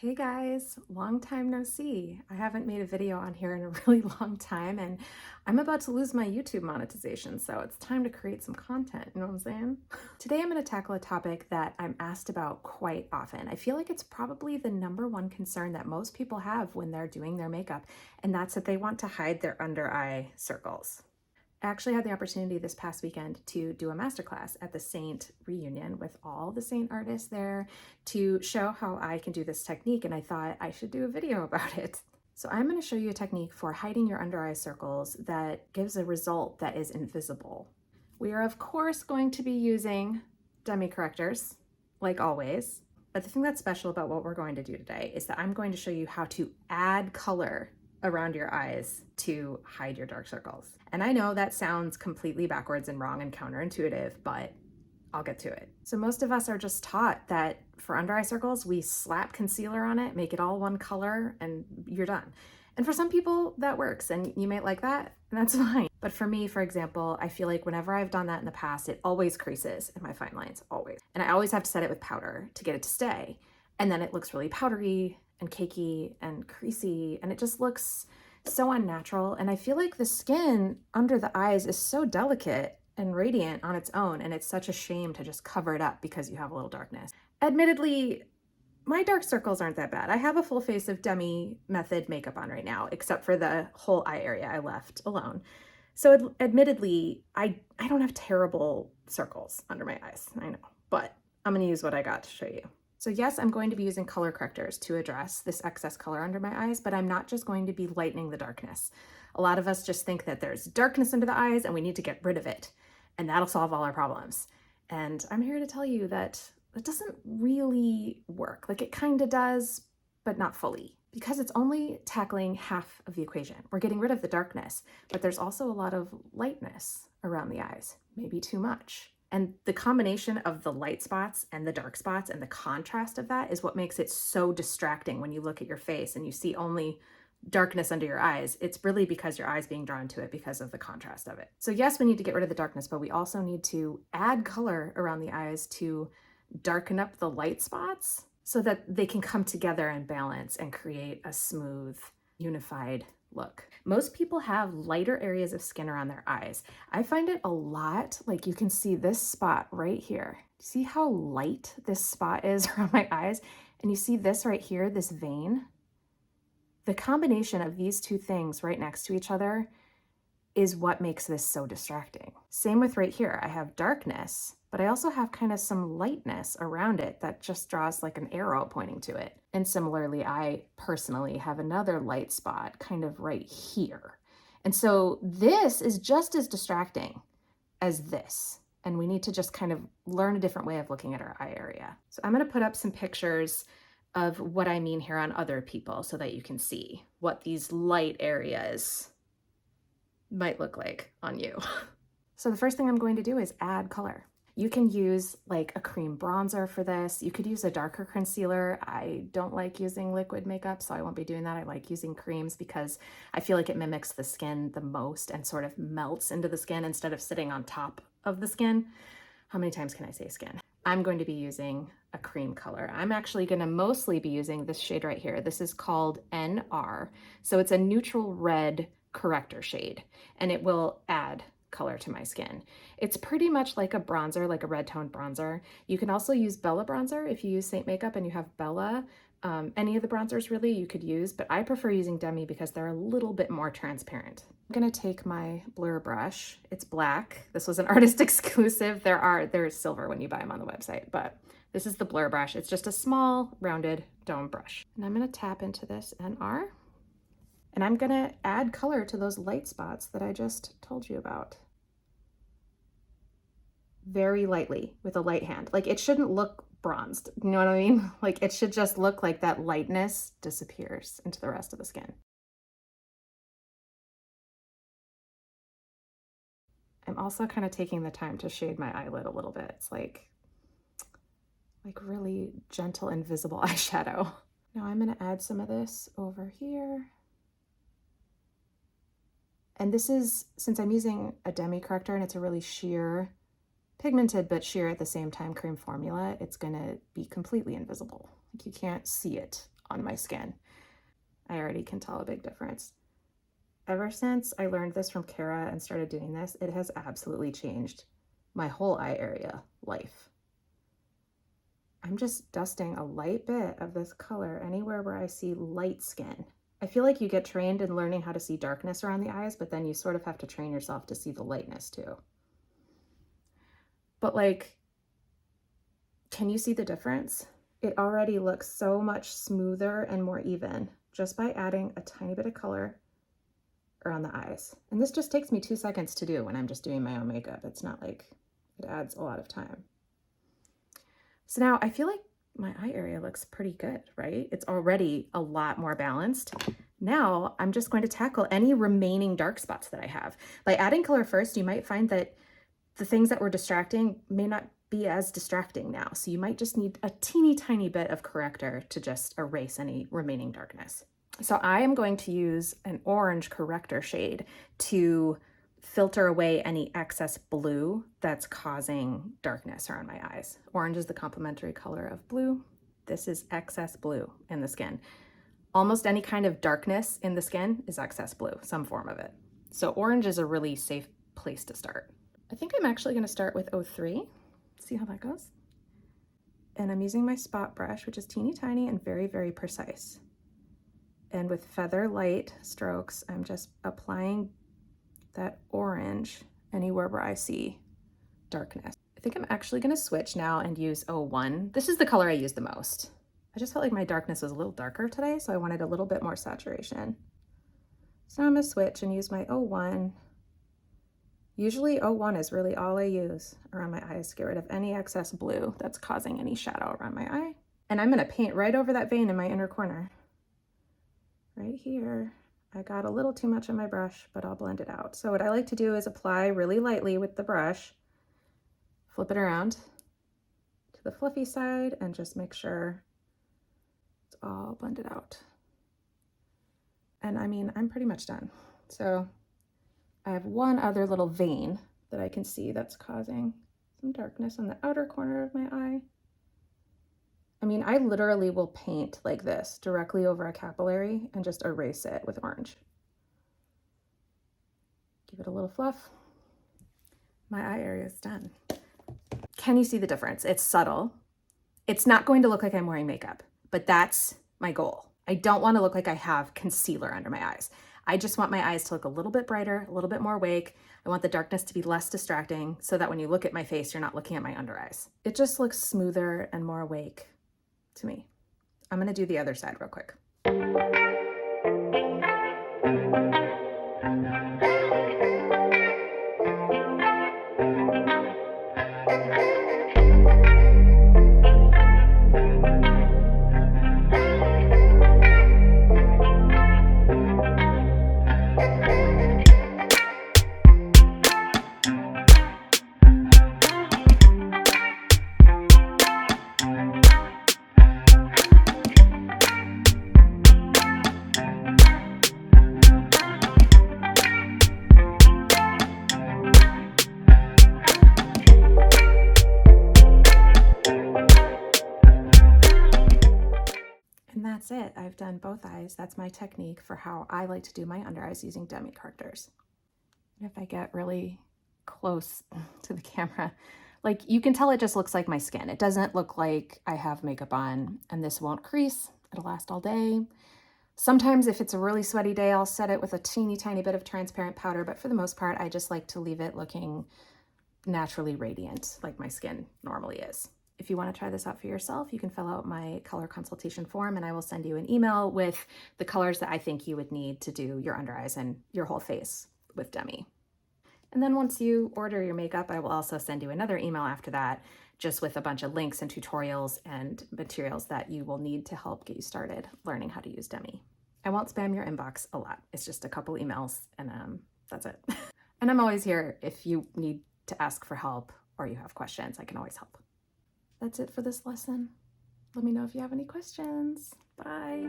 Hey guys, long time no see. I haven't made a video on here in a really long time and I'm about to lose my YouTube monetization, so it's time to create some content, you know what I'm saying? Today I'm going to tackle a topic that I'm asked about quite often. I feel like it's probably the #1 concern that most people have when they're doing their makeup, and that's that they want to hide their under eye circles. I actually had the opportunity this past weekend to do a masterclass at the Seint reunion with all the Seint artists there to show how I can do this technique, and I thought I should do a video about it. So I'm going to show you a technique for hiding your under eye circles that gives a result that is invisible. We are of course going to be using DEMI correctors, like always, but the thing that's special about what we're going to do today is that I'm going to show you how to add color around your eyes to hide your dark circles. And I know that sounds completely backwards and wrong and counterintuitive, but I'll get to it. So most of us are just taught that for under eye circles, we slap concealer on it, make it all one color, and you're done. And for some people that works and you might like that, and that's fine. But for me, for example, I feel like whenever I've done that in the past, it always creases in my fine lines, always. And I always have to set it with powder to get it to stay. And then it looks really powdery and cakey and creasy, and it just looks so unnatural. And I feel like the skin under the eyes is so delicate and radiant on its own, and it's such a shame to just cover it up because you have a little darkness. Admittedly, my dark circles aren't that bad. I have a full face of DEMI method makeup on right now, except for the whole eye area I left alone. So admittedly, I don't have terrible circles under my eyes, I know, but I'm gonna use what I got to show you. So yes, I'm going to be using color correctors to address this excess color under my eyes, but I'm not just going to be lightening the darkness. A lot of us just think that there's darkness under the eyes and we need to get rid of it, and that'll solve all our problems. And I'm here to tell you that it doesn't really work. Like, it kind of does, but not fully, because it's only tackling half of the equation. We're getting rid of the darkness, but there's also a lot of lightness around the eyes, maybe too much. And the combination of the light spots and the dark spots and the contrast of that is what makes it so distracting when you look at your face and you see only darkness under your eyes. It's really because your eye's being drawn to it because of the contrast of it. So yes, we need to get rid of the darkness, but we also need to add color around the eyes to darken up the light spots so that they can come together and balance and create a smooth, unified look. Most people have lighter areas of skin around their eyes. I find it a lot, like you can see this spot right here. See how light this spot is around my eyes? And you see this right here, this vein? The combination of these two things right next to each other is what makes this so distracting. Same with right here. I have darkness, but I also have kind of some lightness around it that just draws like an arrow pointing to it. And similarly, I personally have another light spot kind of right here. And so this is just as distracting as this. And we need to just kind of learn a different way of looking at our eye area. So I'm going to put up some pictures of what I mean here on other people so that you can see what these light areas might look like on you. So the first thing I'm going to do is add color. You can use like a cream bronzer for this. You could use a darker concealer. I don't like using liquid makeup, so I won't be doing that. I like using creams because I feel like it mimics the skin the most and sort of melts into the skin instead of sitting on top of the skin. How many times can I say skin? I'm going to be using a cream color. I'm actually going to mostly be using this shade right here. This is called NR. So it's a neutral red corrector shade, and it will add color to my skin. It's pretty much like a bronzer, like a red toned bronzer. You can also use Bella bronzer if you use Seint makeup and you have Bella. Any of the bronzers really you could use, but I prefer using DEMI because they're a little bit more transparent. I'm gonna take my blur brush. It's black. This was an artist exclusive. There's silver when you buy them on the website, but this is the blur brush. It's just a small rounded dome brush. And I'm gonna tap into this NR. And I'm gonna add color to those light spots that I just told you about. Very lightly with a light hand. Like, it shouldn't look bronzed, you know what I mean? Like, it should just look like that lightness disappears into the rest of the skin. I'm also kind of taking the time to shade my eyelid a little bit. It's like really gentle, invisible eyeshadow. Now I'm gonna add some of this over here. And this is, since I'm using a DEMI corrector and it's a really sheer, pigmented but sheer at the same time cream formula, it's gonna be completely invisible. Like, you can't see it on my skin. I already can tell a big difference. Ever since I learned this from Kara and started doing this, it has absolutely changed my whole eye area life. I'm just dusting a light bit of this color anywhere where I see light skin. I feel like you get trained in learning how to see darkness around the eyes, but then you sort of have to train yourself to see the lightness too. But like, can you see the difference? It already looks so much smoother and more even just by adding a tiny bit of color around the eyes. And this just takes me 2 seconds to do when I'm just doing my own makeup. It's not like it adds a lot of time. So now I feel like my eye area looks pretty good, right? It's already a lot more balanced. Now I'm just going to tackle any remaining dark spots that I have. By adding color first, you might find that the things that were distracting may not be as distracting now. So you might just need a teeny tiny bit of corrector to just erase any remaining darkness. So I am going to use an orange corrector shade to filter away any excess blue that's causing darkness around my eyes. Orange is the complementary color of blue. This is excess blue in the skin. Almost any kind of darkness in the skin is excess blue, some form of it. So orange is a really safe place to start. I think I'm actually going to start with 03. See how that goes. And I'm using my spot brush, which is teeny tiny and very, very precise. And with feather light strokes, I'm just applying that orange anywhere where I see darkness. I think I'm actually going to switch now and use 01. This is the color I use the most. I just felt like my darkness was a little darker today, so I wanted a little bit more saturation. So I'm going to switch and use my 01. Usually 01 is really all I use around my eyes to get rid of any excess blue that's causing any shadow around my eye. And I'm going to paint right over that vein in my inner corner. Right here. I got a little too much on my brush, but I'll blend it out. So what I like to do is apply really lightly with the brush, flip it around to the fluffy side, and just make sure it's all blended out. And I mean, I'm pretty much done. So I have one other little vein that I can see that's causing some darkness on the outer corner of my eye. I mean, I literally will paint like this directly over a capillary and just erase it with orange. Give it a little fluff. My eye area is done. Can you see the difference? It's subtle. It's not going to look like I'm wearing makeup, but that's my goal. I don't want to look like I have concealer under my eyes. I just want my eyes to look a little bit brighter, a little bit more awake. I want the darkness to be less distracting so that when you look at my face, you're not looking at my under eyes. It just looks smoother and more awake to me. I'm going to do the other side real quick. That's it. I've done both eyes. That's my technique for how I like to do my under eyes using DEMI correctors. And if I get really close to the camera, like you can tell it just looks like my skin. It doesn't look like I have makeup on, and this won't crease. It'll last all day. Sometimes if it's a really sweaty day, I'll set it with a teeny tiny bit of transparent powder, but for the most part, I just like to leave it looking naturally radiant like my skin normally is. If you want to try this out for yourself, you can fill out my color consultation form and I will send you an email with the colors that I think you would need to do your under eyes and your whole face with DEMI. And then once you order your makeup, I will also send you another email after that, just with a bunch of links and tutorials and materials that you will need to help get you started learning how to use DEMI. I won't spam your inbox a lot. It's just a couple emails and that's it. And I'm always here if you need to ask for help or you have questions, I can always help. That's it for this lesson. Let me know if you have any questions. Bye.